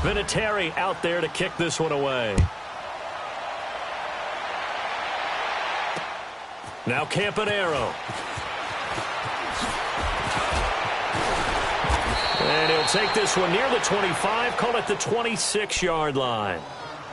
Vinatieri out there to kick this one away. Now Campanero. And he'll take this one near the 25, call it the 26-yard line.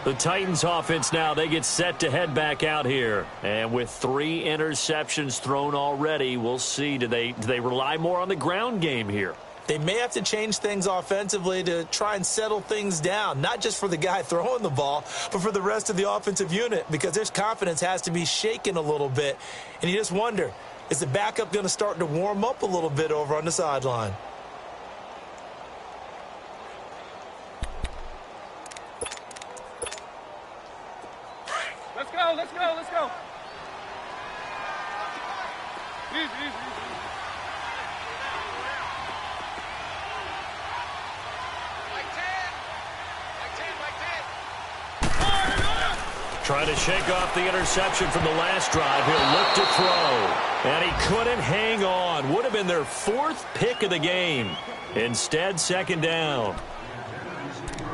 The Titans offense now, they get set to head back out here. And with 3 interceptions thrown already, we'll see, do they rely more on the ground game here? They may have to change things offensively to try and settle things down, not just for the guy throwing the ball, but for the rest of the offensive unit, because their confidence has to be shaken a little bit. And you just wonder, is the backup going to start to warm up a little bit over on the sideline? Let's go, let's go, let's go. Easy, easy, easy. Trying to shake off the interception from the last drive. He'll look to throw. And he couldn't hang on. Would have been their 4th pick of the game. Instead, second down.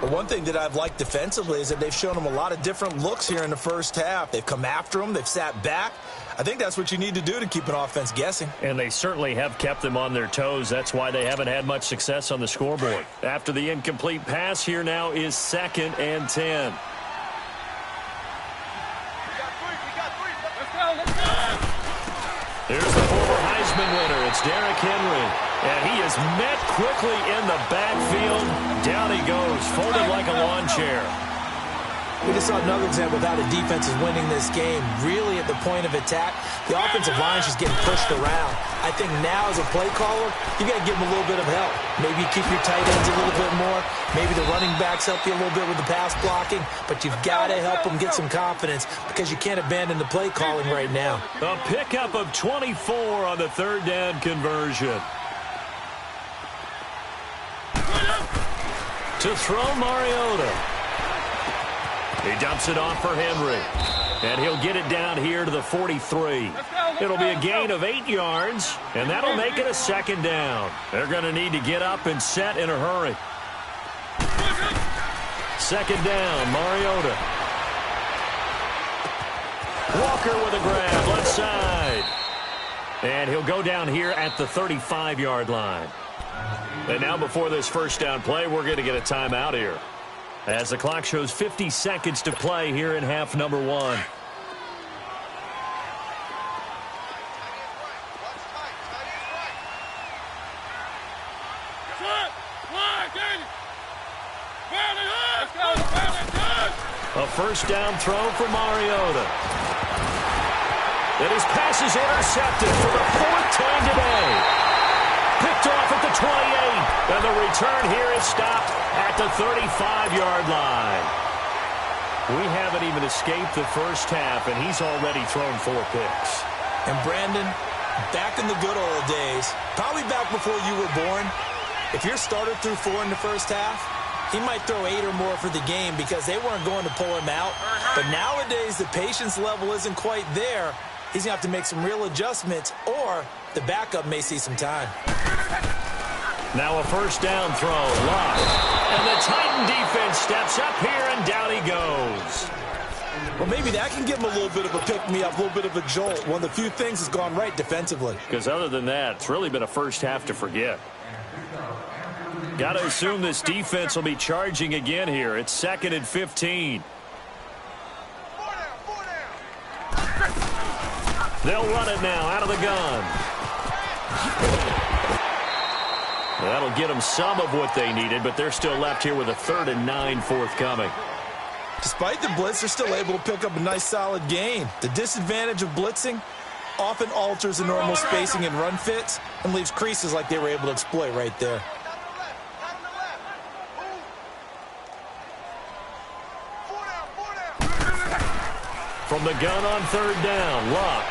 Well, one thing that I've liked defensively is that they've shown them a lot of different looks here in the first half. They've come after them. They've sat back. I think that's what you need to do to keep an offense guessing. And they certainly have kept them on their toes. That's why they haven't had much success on the scoreboard. After the incomplete pass, here now is 2nd and 10. Here's the former Heisman winner. It's Derrick Henry. And he is met quickly in the backfield. Down he goes, folded like a lawn chair. We just saw another example of how the defense is winning this game. Really at the point of attack, the offensive line is just getting pushed around. I think now as a play caller, you got to give them a little bit of help. Maybe you keep your tight ends a little bit more. Maybe the running backs help you a little bit with the pass blocking. But you've got to help them get some confidence because you can't abandon the play calling right now. A pickup of 24 on the 3rd down conversion. To throw Mariota. He dumps it off for Henry. And he'll get it down here to the 43. It'll be a gain of 8 yards, and that'll make it a 2nd down. They're going to need to get up and set in a hurry. 2nd down, Mariota. Walker with a grab, left side. And he'll go down here at the 35-yard line. And now before this first down play, we're going to get a timeout here, as the clock shows 50 seconds to play here in half number 1. A first down throw for Mariota. And his pass is intercepted for the 4th time today. Picked off at the 28. And the return here is stopped at the 35-yard line. We haven't even escaped the first half, and he's already thrown 4 picks. And Brandon, back in the good old days, probably back before you were born, if your starter threw 4 in the first half, he might throw 8 or more for the game because they weren't going to pull him out. But nowadays, the patience level isn't quite there. He's going to have to make some real adjustments, or the backup may see some time. Now a first down throw, Locke. And the Titan defense steps up here, and down he goes. Well, maybe that can give him a little bit of a pick-me-up, a little bit of a jolt. One of the few things that's gone right defensively. Because other than that, it's really been a first half to forget. Got to assume this defense will be charging again here. It's 2nd and 15. They'll run it now out of the gun. That'll get them some of what they needed, but they're still left here with a 3rd and 9 forthcoming. Despite the blitz, they're still able to pick up a nice solid gain. The disadvantage of blitzing often alters the normal spacing and run fits and leaves creases like they were able to exploit right there. From the gun on 3rd down, Luck.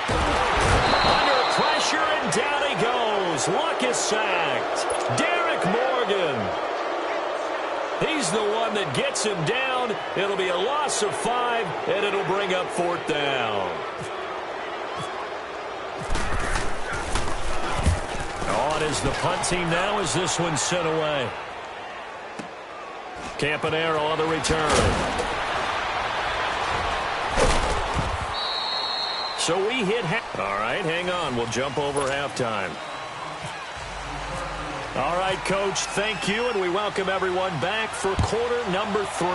Under pressure, and down he goes. Luck is sacked. Derek Morgan. He's the one that gets him down. It'll be a loss of 5, and it'll bring up 4th down. On is the punt team now as this one's sent away. Campanero on the return. So we hit all right, hang on. We'll jump over halftime. All right, Coach, thank you, and we welcome everyone back for quarter number 3.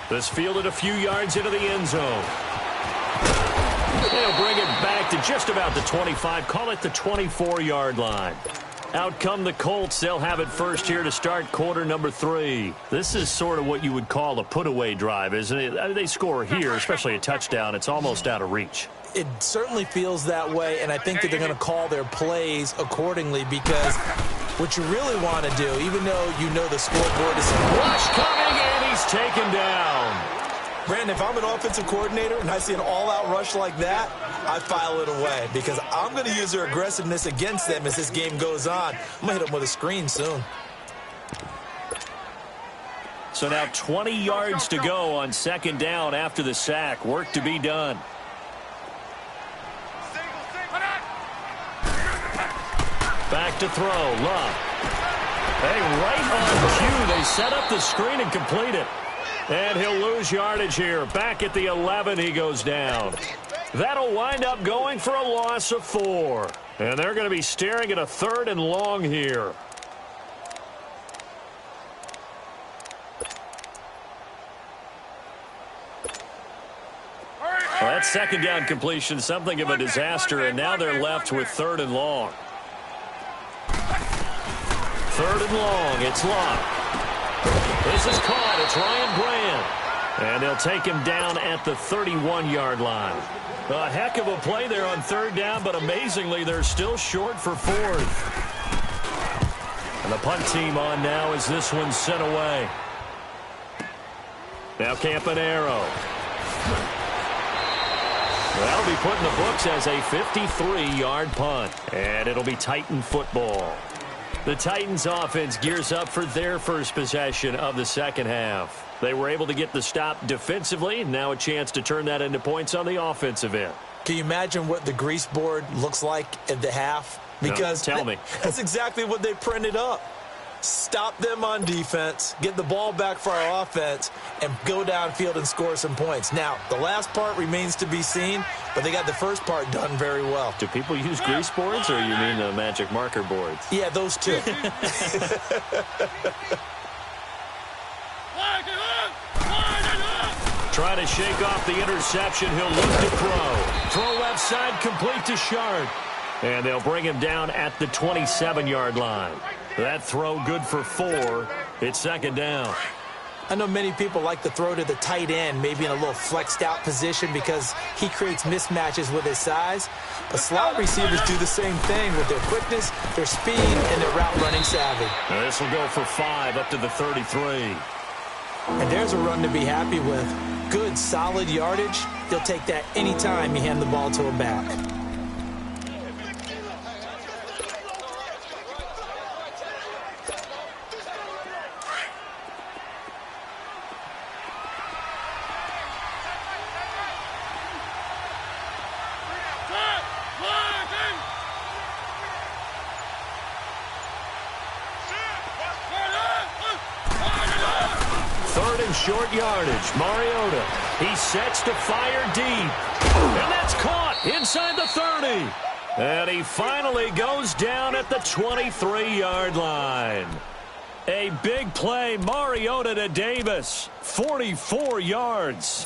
This fielded a few yards into the end zone. They'll bring it back to just about the 25, call it the 24-yard line. Out come the Colts. They'll have it first here to start quarter number 3. This is sort of what you would call a put-away drive, isn't it? I mean, they score here, especially a touchdown. It's almost out of reach. It certainly feels that way, and I think that they're going to call their plays accordingly because what you really want to do, even though you know the scoreboard is rush coming, and he's taken down. Brandon, if I'm an offensive coordinator and I see an all-out rush like that, I file it away because I'm going to use their aggressiveness against them as this game goes on. I'm going to hit them with a screen soon. So now 20 yards to go on second down after the sack. Work to be done. Back to throw. Love. Hey, right on cue. They set up the screen and complete it. And he'll lose yardage here. Back at the 11, he goes down. That'll wind up going for a loss of 4. And they're going to be staring at a 3rd and long here. Well, that second down completion, something of a disaster, and now they're left with 3rd and long. 3rd and long, it's Locke. This is caught, it's Ryan Bland. And they'll take him down at the 31-yard line. A heck of a play there on 3rd down, but amazingly, they're still short for 4th. And the punt team on now as this one's sent away. Now Campanero. That'll be put in the books as a 53-yard punt. And it'll be Titan football. The Titans offense gears up for their first possession of the second half. They were able to get the stop defensively. Now a chance to turn that into points on the offensive end. Can you imagine what the grease board looks like at the half? Because no, tell me. That's exactly what they printed up. Stop them on defense, get the ball back for our offense, and go downfield and score some points. Now, the last part remains to be seen, but they got the first part done very well. Do people use grease boards, or you mean the magic marker boards? Yeah, those two. Trying to shake off the interception. He'll look to throw. Throw left side, complete to Sharp. And they'll bring him down at the 27-yard line. That throw good for 4. It's second down. I know many people like to throw to the tight end, maybe in a little flexed out position because he creates mismatches with his size. But slot receivers do the same thing with their quickness, their speed, and their route running savvy. Now this will go for 5 up to the 33. And there's a run to be happy with. Good, solid yardage. He'll take that anytime you hand the ball to a back. Short yardage. Mariota. He sets to fire deep. And that's caught inside the 30. And he finally goes down at the 23-yard line. A big play. Mariota to Davis. 44 yards.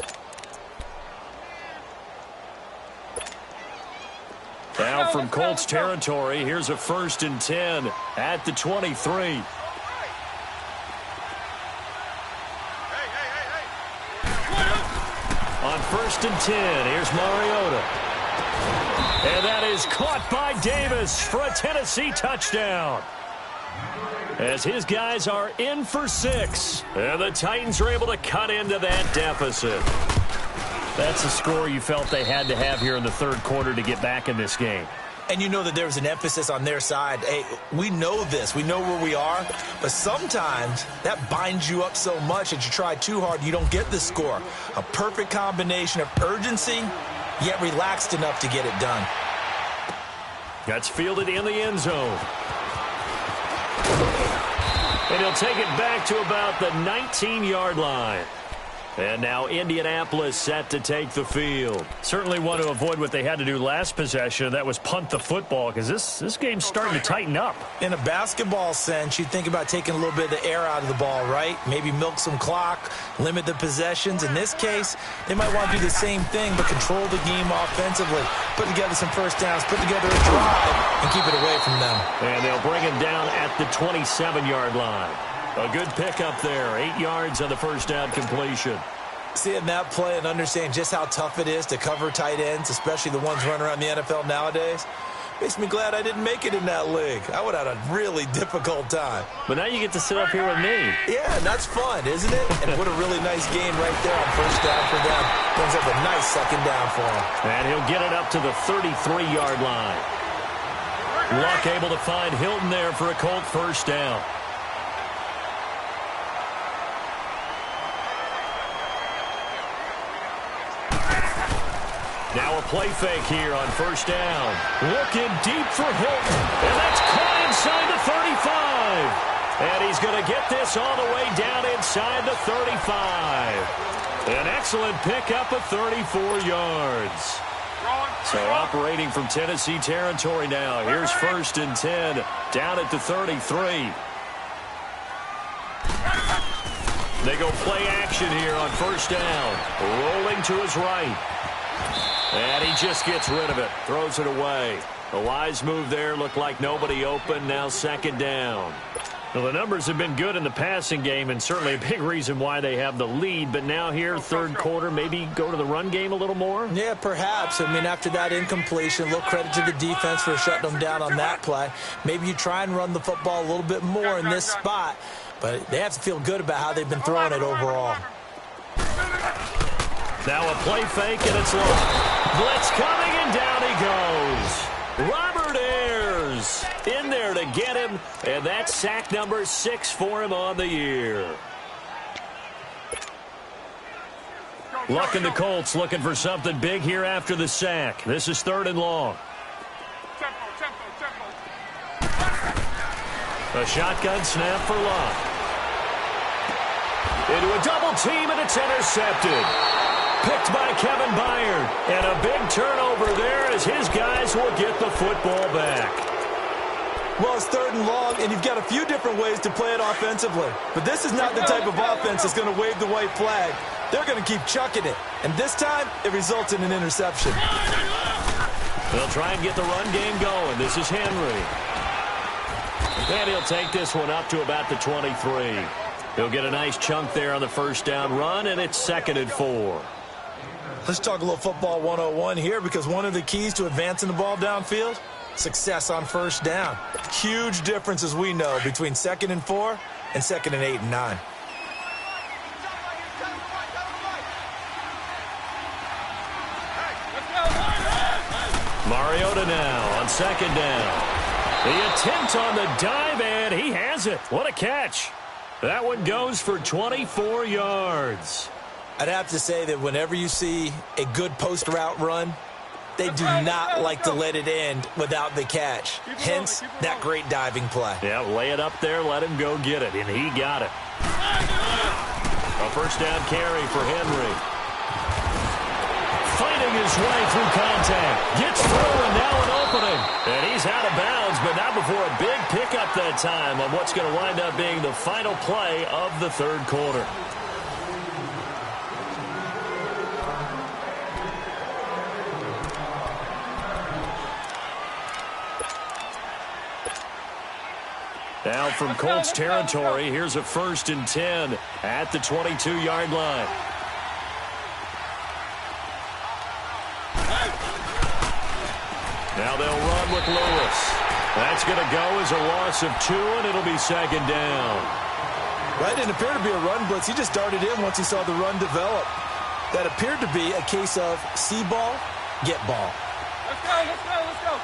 Now from Colts territory, here's a 1st and 10 at the 23. On 1st and 10, here's Mariota. And that is caught by Davis for a Tennessee touchdown. As his guys are in for 6. And the Titans are able to cut into that deficit. That's a score you felt they had to have here in the 3rd quarter to get back in this game. And you know that there's an emphasis on their side. Hey, we know this. We know where we are. But sometimes that binds you up so much that you try too hard, you don't get the score. A perfect combination of urgency, yet relaxed enough to get it done. That's fielded in the end zone. And he'll take it back to about the 19-yard line. And now Indianapolis set to take the field. Certainly want to avoid what they had to do last possession. That was punt the football, because this game's starting to tighten up. In a basketball sense, you think about taking a little bit of the air out of the ball, right? Maybe milk some clock, limit the possessions. In this case, they might want to do the same thing, but control the game offensively. Put together some first downs, put together a drive, and keep it away from them. And they'll bring him down at the 27-yard line. A good pickup there. 8 yards on the first down completion. Seeing that play and understanding just how tough it is to cover tight ends, especially the ones running around the NFL nowadays, makes me glad I didn't make it in that league. I would have had a really difficult time. But now you get to sit up here with me. Yeah, and that's fun, isn't it? And what a really nice game right there on first down for them. Brings up a nice second down for him. And he'll get it up to the 33-yard line. Luck able to find Hilton there for a Colt first down. Now a play fake here on first down. Looking deep for Hilton. And that's caught inside the 35. And he's going to get this all the way down inside the 35. An excellent pickup of 34 yards. So operating from Tennessee territory now. Here's first and 10 down at the 33. They go play action here on first down. Rolling to his right. And he just gets rid of it. Throws it away. A wise move there. Looked like nobody open. Now second down. Well, the numbers have been good in the passing game, and certainly a big reason why they have the lead. But now here, third quarter, maybe go to the run game a little more? Yeah, perhaps. I mean, after that incompletion, a little credit to the defense for shutting them down on that play. Maybe you try and run the football a little bit more in this spot. But they have to feel good about how they've been throwing it overall. Now a play fake, and it's long. Blitz coming, and down he goes. Robert Ayers in there to get him, and that's sack number 6 for him on the year. Luck and the Colts looking for something big here after the sack. This is third and long. A shotgun snap for Luck. Into a double team, and it's intercepted. Picked by Kevin Byard. And a big turnover there as his guys will get the football back. Well, it's third and long, and you've got a few different ways to play it offensively. But this is not the type of offense that's going to wave the white flag. They're going to keep chucking it. And this time, it results in an interception. They'll try and get the run game going. This is Henry. And he'll take this one up to about the 23. He'll get a nice chunk there on the first down run, and it's 2nd and 4. Let's talk a little football 101 here, because one of the keys to advancing the ball downfield, success on first down. Huge difference, as we know, between 2nd and 4 and 2nd and 8 and 9. Mariota now on second down. The attempt on the dive, and he has it. What a catch. That one goes for 24 yards. I'd have to say that whenever you see a good post route run, they do not like to let it end without the catch. Hence, that great diving play. Yeah, lay it up there, let him go get it, and he got it. A first down carry for Henry. Fighting his way through contact. Gets through, and now an opening. And he's out of bounds, but not before a big pickup that time on what's going to wind up being the final play of the third quarter. Now from Colts territory, here's a 1st and 10 at the 22-yard line. Now they'll run with Lewis. That's going to go as a loss of 2, and it'll be 2nd down. Right, it appeared to be a run blitz. He just darted in once he saw the run develop. That appeared to be a case of see ball, get ball. Let's go, let's go, let's go.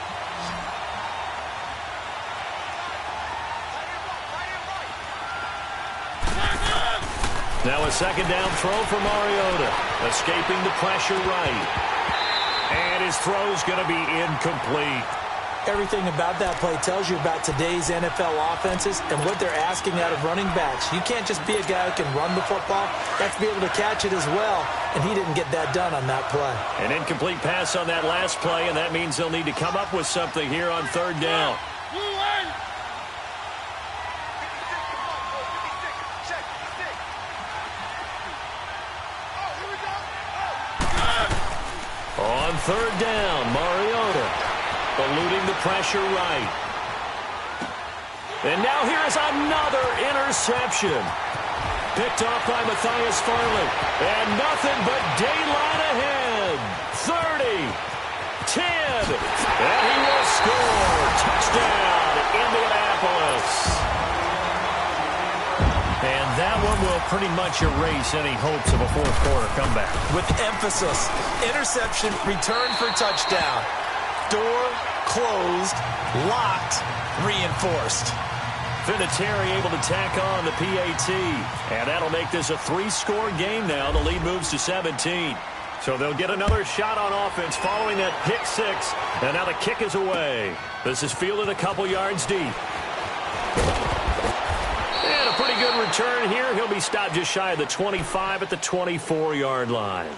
Now a 2nd down throw for Mariota. Escaping the pressure right. And his throw's going to be incomplete. Everything about that play tells you about today's NFL offenses and what they're asking out of running backs. You can't just be a guy who can run the football. You have to be able to catch it as well, and he didn't get that done on that play. An incomplete pass on that last play, and that means they'll need to come up with something here on third down. On third down, Mariota eluding the pressure right. And now here's another interception. Picked off by Matthias Farley. And nothing but daylight ahead. 30, 10, and he will score. Touchdown, Indianapolis. And that one will pretty much erase any hopes of a fourth quarter comeback. With emphasis, interception, return for touchdown. Door closed, locked, reinforced. Vinatieri able to tack on the PAT. And that'll make this a 3-score game now. The lead moves to 17. So they'll get another shot on offense following that pick six. And now the kick is away. This is fielded a couple yards deep. And a pretty good return here. He'll be stopped just shy of the 25 at the 24-yard line.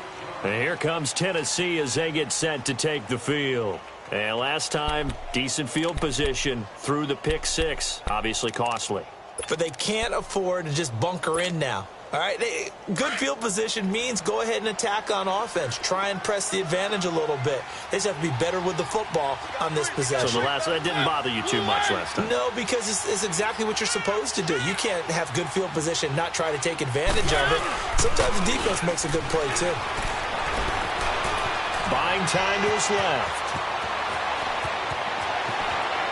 And here comes Tennessee as they get set to take the field. And last time, decent field position through the pick six. Obviously costly. But they can't afford to just bunker in now. All right, good field position means go ahead and attack on offense. Try and press the advantage a little bit. They just have to be better with the football on this possession. So that didn't bother you too much last time? No, because it's exactly what you're supposed to do. You can't have good field position, not try to take advantage of it. Sometimes the defense makes a good play, too. Buying time to his left.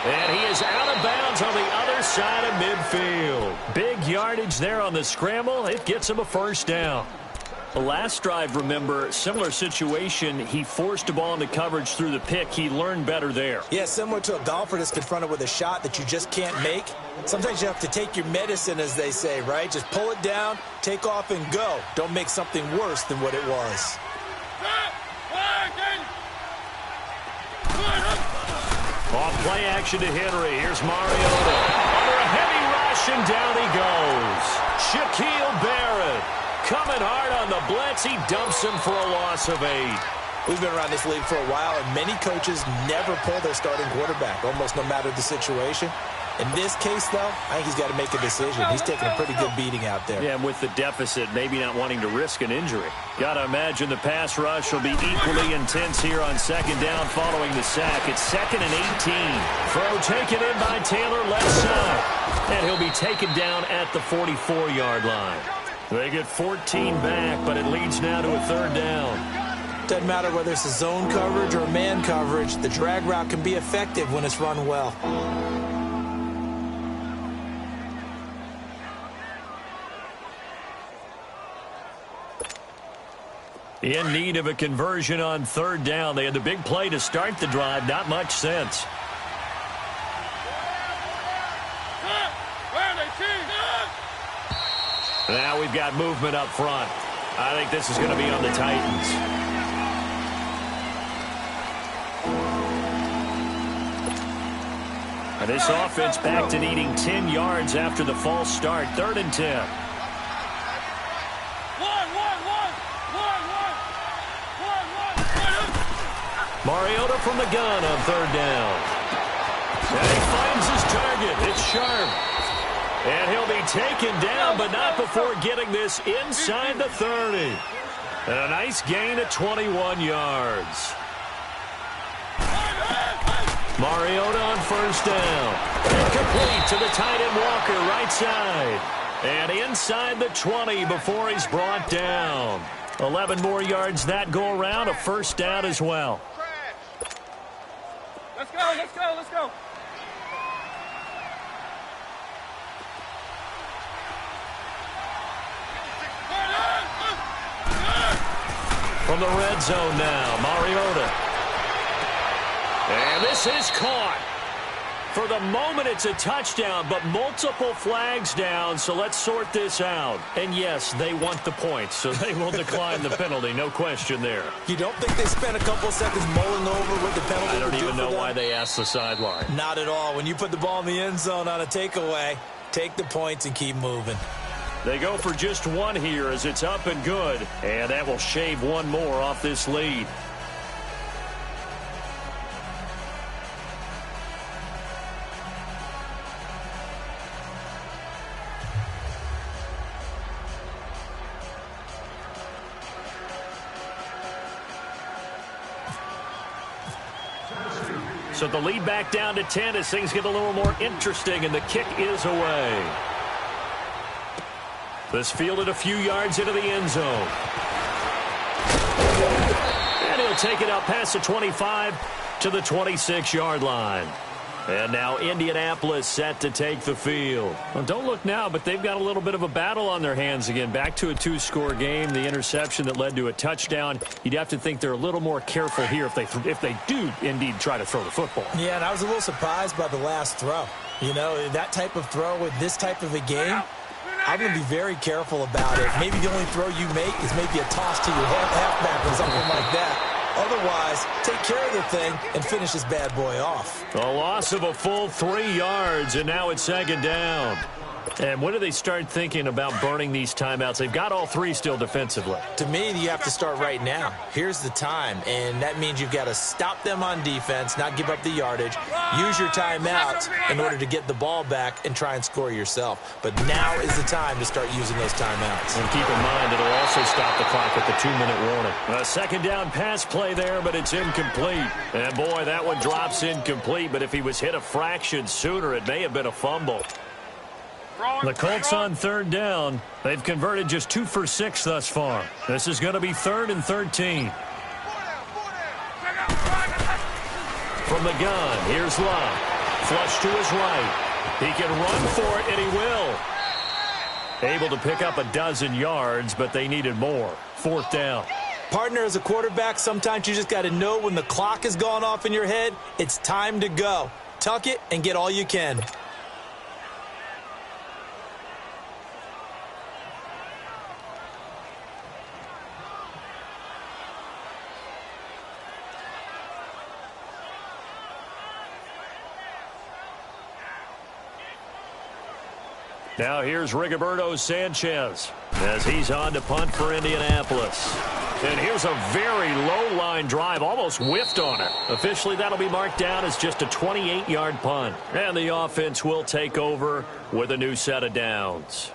And he is out of bounds on the other side of midfield. Big yardage there on the scramble. It gets him a first down. The last drive, remember, similar situation. He forced a ball into coverage through the pick. He learned better there. Yeah, similar to a golfer that's confronted with a shot that you just can't make. Sometimes you have to take your medicine, as they say, right? Just pull it down, take off, and go. Don't make something worse than what it was. Off play action to Henry. Here's Mariota. Under a heavy rush, and down he goes. Shaquille Barrett coming hard on the blitz. He dumps him for a loss of 8. We've been around this league for a while, and many coaches never pull their starting quarterback, almost no matter the situation. In this case, though, I think he's got to make a decision. He's taking a pretty good beating out there. Yeah, and with the deficit, maybe not wanting to risk an injury. Got to imagine the pass rush will be equally intense here on second down following the sack. It's 2nd and 18. Throw taken in by Taylor left side. And he'll be taken down at the 44-yard line. They get 14 back, but it leads now to a third down. Doesn't matter whether it's a zone coverage or man coverage, the drag route can be effective when it's run well. In need of a conversion on third down. They had the big play to start the drive. Not much sense. Now we've got movement up front. I think this is going to be on the Titans. And this offense back to needing 10 yards after the false start. 3rd and 10. Mariota from the gun on third down. And he finds his target. It's Sharp. And he'll be taken down, but not before getting this inside the 30. And a nice gain of 21 yards. Mariota on first down. Incomplete to the tight end Walker, right side. And inside the 20 before he's brought down. 11 more yards that go around, a first down as well. Let's go, let's go, let's go. From the red zone now, Mariota. And this is caught. For the moment, it's a touchdown, but multiple flags down, so let's sort this out. And yes, they want the points, so they will decline the penalty, no question there. You don't think they spent a couple seconds mulling over what the penalty I don't would do even for know them? why they asked the sideline. Not at all. When you put the ball in the end zone on a takeaway, take the points and keep moving. They go for just one here as it's up and good, and that will shave one more off this lead. So the lead back down to 10 as things get a little more interesting, and the kick is away. This fielded a few yards into the end zone. And he'll take it out past the 25 to the 26-yard line. And now Indianapolis set to take the field. Well, don't look now, but they've got a little bit of a battle on their hands again. Back to a two-score game. The interception that led to a touchdown. You'd have to think they're a little more careful here if they do indeed try to throw the football. Yeah, and I was a little surprised by the last throw. You know, that type of throw with this type of a game, I'm going to be very careful about it. Maybe the only throw you make is maybe a toss to your halfback or something like that. Otherwise, take care of the thing and finish this bad boy off. A loss of a full 3 yards, and now it's second down. And when do they start thinking about burning these timeouts? They've got all three still defensively. To me, you have to start right now. Here's the time, and that means you've got to stop them on defense, not give up the yardage, use your timeouts in order to get the ball back and try and score yourself. But now is the time to start using those timeouts. And keep in mind, it'll also stop the clock at the 2-minute warning. A second down pass play there, but it's incomplete. And boy, that one drops incomplete, but if he was hit a fraction sooner, it may have been a fumble. The Colts on third down. They've converted just 2 for 6 thus far. This is going to be 3rd and 13. From the gun, here's Love. Flush to his right. He can run for it, and he will. Able to pick up 12 yards, but they needed more. 4th down. Partner, as a quarterback, sometimes you just got to know when the clock has gone off in your head, it's time to go. Tuck it and get all you can. Now here's Rigoberto Sanchez as he's on to punt for Indianapolis. And here's a very low line drive, almost whiffed on it. Officially, that'll be marked down as just a 28-yard punt. And the offense will take over with a new set of downs.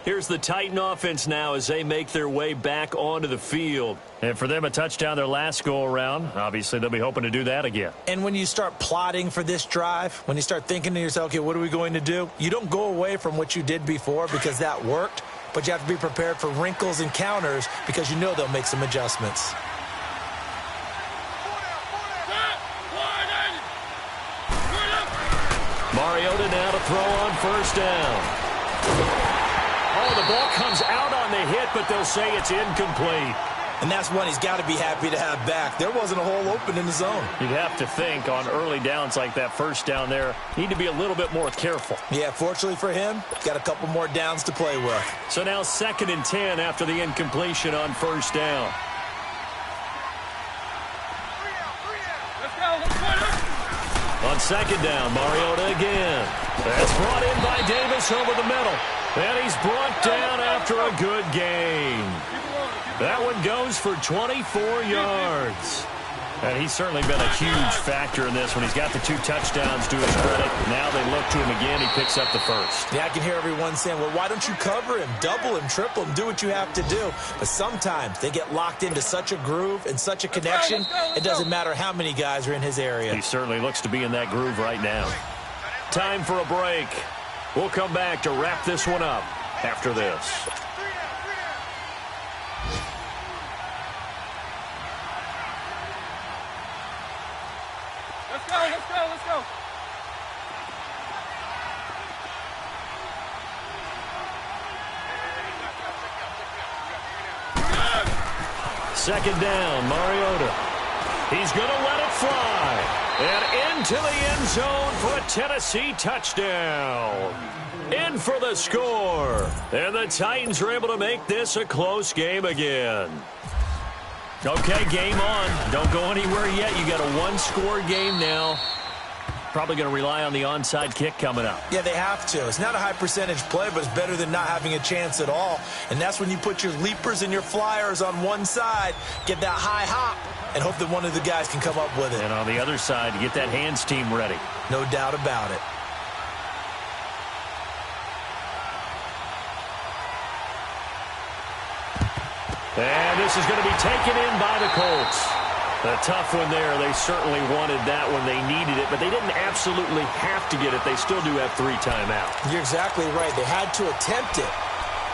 Here's the Titan offense now as they make their way back onto the field. And for them, a touchdown their last go-around. Obviously, they'll be hoping to do that again. And when you start plotting for this drive, when you start thinking to yourself, okay, what are we going to do? You don't go away from what you did before because that worked, but you have to be prepared for wrinkles and counters because you know they'll make some adjustments. Mariota now to throw on first down. Oh, the ball comes out on the hit, but they'll say it's incomplete. And that's one he's got to be happy to have back. There wasn't a hole open in the zone. You'd have to think on early downs like that first down there, need to be a little bit more careful. Yeah, fortunately for him, got a couple more downs to play with. So now 2nd and 10 after the incompletion on first down. On second down, Mariota again. That's brought in by Davis over the middle. And he's brought down after a good gain. That one goes for 24 yards. And he's certainly been a huge factor in this one. He's got the 2 touchdowns to his credit. Now they look to him again. He picks up the first. Yeah, I can hear everyone saying, well, why don't you cover him, double him, triple him, do what you have to do. But sometimes they get locked into such a groove and such a connection, it doesn't matter how many guys are in his area. He certainly looks to be in that groove right now. Time for a break. We'll come back to wrap this one up after this. Let's go. Second down, Mariota. He's going to let it fly. And into the end zone for a Tennessee touchdown. In for the score. And the Titans are able to make this a close game again. Okay, game on. Don't go anywhere yet. You got a one-score game now. Probably going to rely on the onside kick coming up. Yeah, they have to. It's not a high-percentage play, but it's better than not having a chance at all. And that's when you put your leapers and your flyers on one side, get that high hop, and hope that one of the guys can come up with it. And on the other side, you get that hands team ready. No doubt about it. And this is going to be taken in by the Colts. A tough one there. They certainly wanted that when they needed it, but they didn't absolutely have to get it. They still do have 3 timeouts. You're exactly right. They had to attempt it.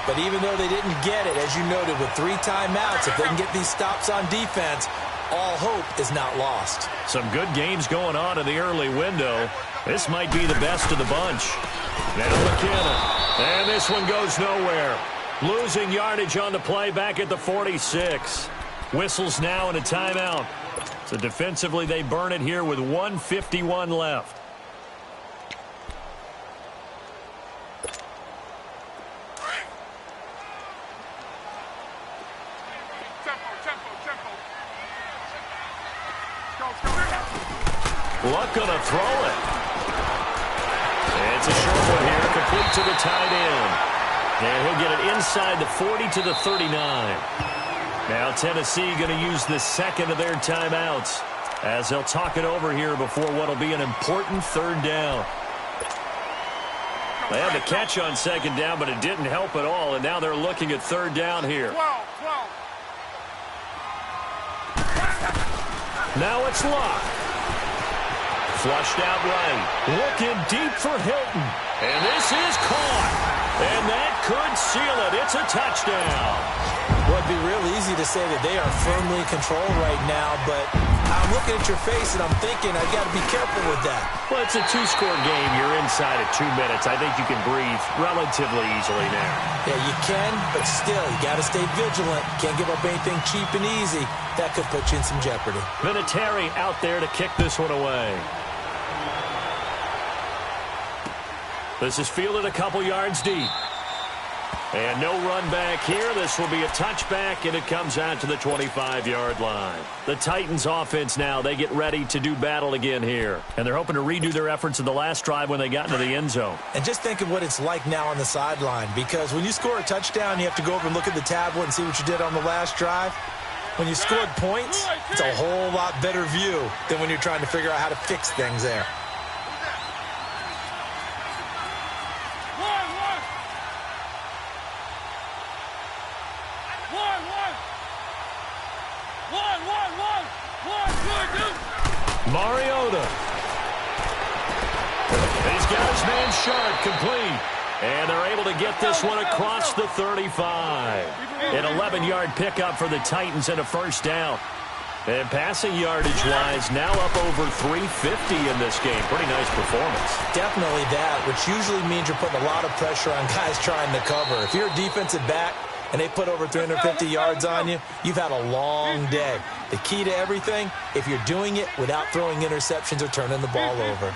But even though they didn't get it, as you noted, with 3 timeouts, if they can get these stops on defense, all hope is not lost. Some good games going on in the early window. This might be the best of the bunch. Now McKinnon. And this one goes nowhere. Losing yardage on the play back at the 46. Whistles now and a timeout. So defensively, they burn it here with 1:51 left. Luck gonna throw it. It's a short one here, complete to the tight end. And he'll get it inside the 40 to the 39. Now Tennessee going to use the second of their timeouts as they'll talk it over here before what will be an important 3rd down. They had the catch on 2nd down, but it didn't help at all, and now they're looking at 3rd down here. Now it's Luck. Flushed out right. Looking deep for Hilton. And this is caught. And that could seal it. It's a touchdown. Well, it'd be real easy to say that they are firmly in control right now, but I'm looking at your face and I'm thinking I got to be careful with that. Well, it's a 2-score game. You're inside of 2 minutes. I think you can breathe relatively easily now. Yeah, you can, but still, you got to stay vigilant. Can't give up anything cheap and easy. That could put you in some jeopardy. Vinatieri out there to kick this one away. This is fielded a couple yards deep. And no run back here. This will be a touchback, and it comes out to the 25-yard line. The Titans offense now, they get ready to do battle again here. And they're hoping to redo their efforts in the last drive when they got into the end zone. And just think of what it's like now on the sideline, because when you score a touchdown, you have to go over and look at the tablet and see what you did on the last drive. When you scored points, it's a whole lot better view than when you're trying to figure out how to fix things there. Mariota. He's got his man Sharp complete. And they're able to get this one across the 35. An 11-yard pickup for the Titans and a 1st down. And passing yardage-wise, now up over 350 in this game. Pretty nice performance. Definitely that, which usually means you're putting a lot of pressure on guys trying to cover. If you're a defensive back and they put over 350 yards on you, you've had a long day. The key to everything, if you're doing it without throwing interceptions or turning the ball over.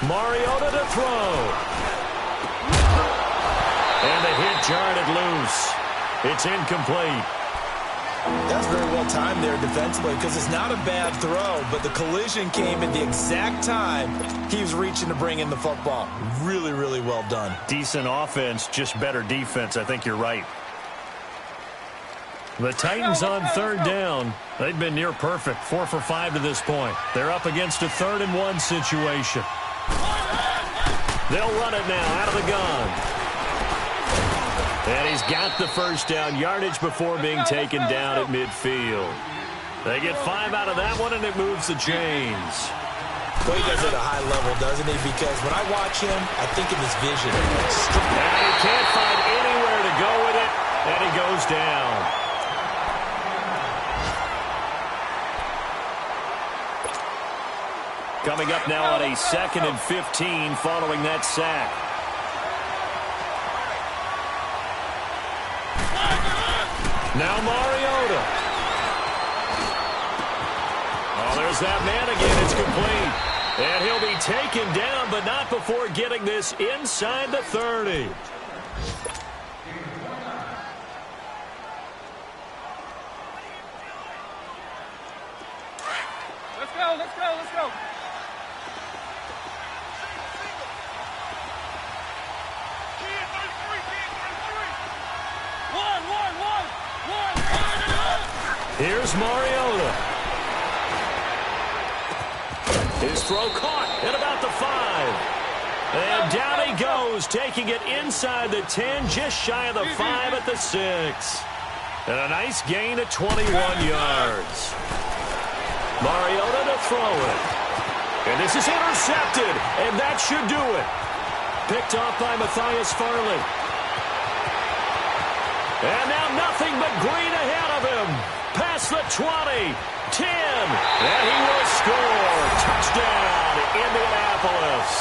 Mariota to throw. And the hit jarred it loose. It's incomplete. That's very well timed there defensively, because it's not a bad throw, but the collision came at the exact time he was reaching to bring in the football. Really, really well done. Decent offense, just better defense. I think you're right. The Titans on 3rd down. They've been near perfect, 4 for 5 to this point. They're up against a 3rd and 1 situation. They'll run it now out of the gun. And he's got the 1st down, yardage before being taken down at midfield. They get 5 out of that one, and it moves the chains. Well, he does it at a high level, doesn't he? Because when I watch him, I think of his vision. And he can't find anywhere to go with it, and he goes down. Coming up now on a 2nd and 15 following that sack. Now Mariota. Oh, there's that man again. It's complete. And he'll be taken down, but not before getting this inside the 30. Let's go, let's go, let's go. Here's Mariota. His throw caught at about the 5. And down he goes, taking it inside the 10, just shy of the 5 at the 6. And a nice gain of 21 yards. Mariota to throw it. And this is intercepted, and that should do it. Picked off by Matthias Farley. And now nothing but green ahead of him. Past the 20, 10, and he will score. Touchdown, Indianapolis.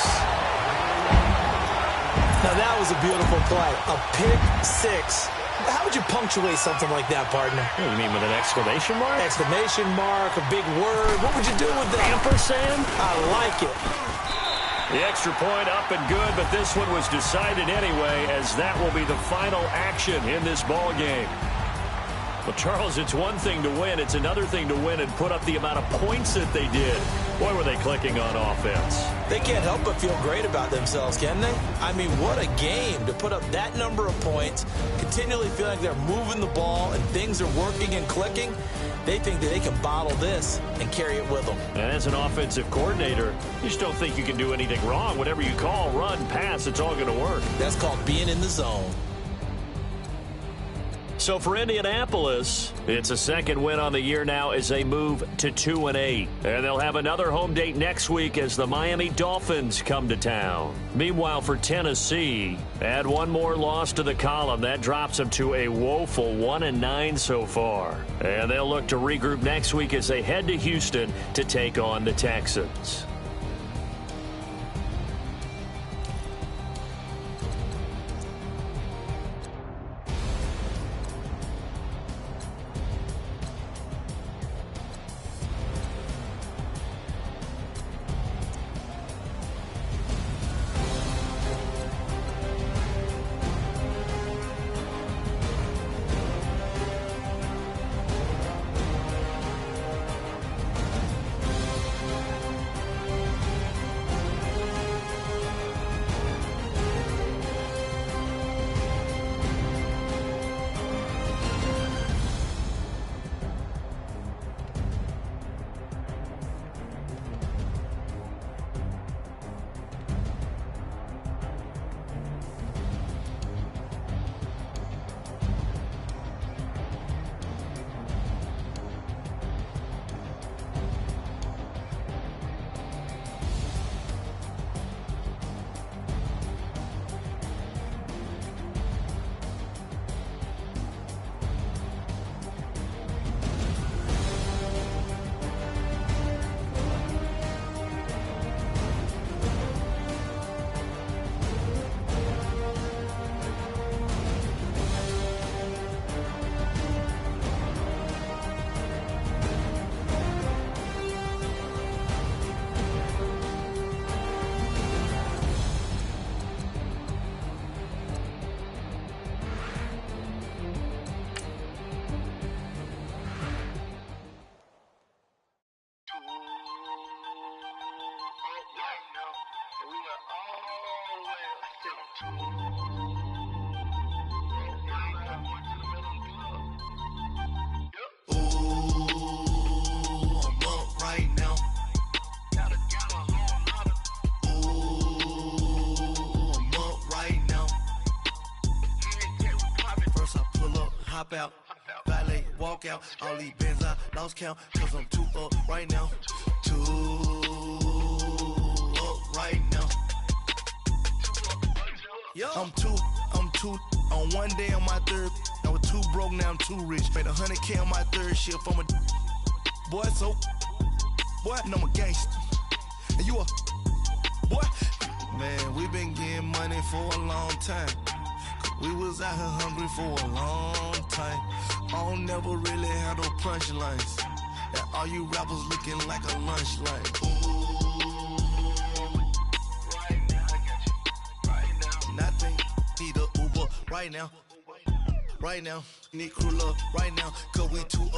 Now that was a beautiful play. A pick 6. How would you punctuate something like that, partner? You mean with an exclamation mark? Exclamation mark, a big word. What would you do with that? Ampersand? I like it. The extra point up and good, but this one was decided anyway, as that will be the final action in this ball game. Well, Charles, it's one thing to win. It's another thing to win and put up the amount of points that they did. Boy, were they clicking on offense. They can't help but feel great about themselves, can they? I mean, what a game to put up that number of points, continually feel like they're moving the ball and things are working and clicking. They think that they can bottle this and carry it with them. And as an offensive coordinator, you just don't think you can do anything wrong. Whatever you call, run, pass, it's all going to work. That's called being in the zone. So for Indianapolis, it's a second win on the year now as they move to 2-8. And they'll have another home date next week as the Miami Dolphins come to town. Meanwhile, for Tennessee, add one more loss to the column. That drops them to a woeful 1-9 so far. And they'll look to regroup next week as they head to Houston to take on the Texans. Out, valet, walk out, all these bands I lost count, cause I'm too up right now, too up right now, I'm too, on one day on my third, I was too broke, now I'm too rich, made 100K on my third shift, I'm a boy, so, boy, and I'm a gangster, and you a, boy, man, we been getting money for a long time. We was out here hungry for a long time. I don't never really have no punchlines. And all you rappers looking like a lunch line. Right now, I got you. Right now. Nothing. Need a Uber right now. Right now. Need crew love right now. Cause we too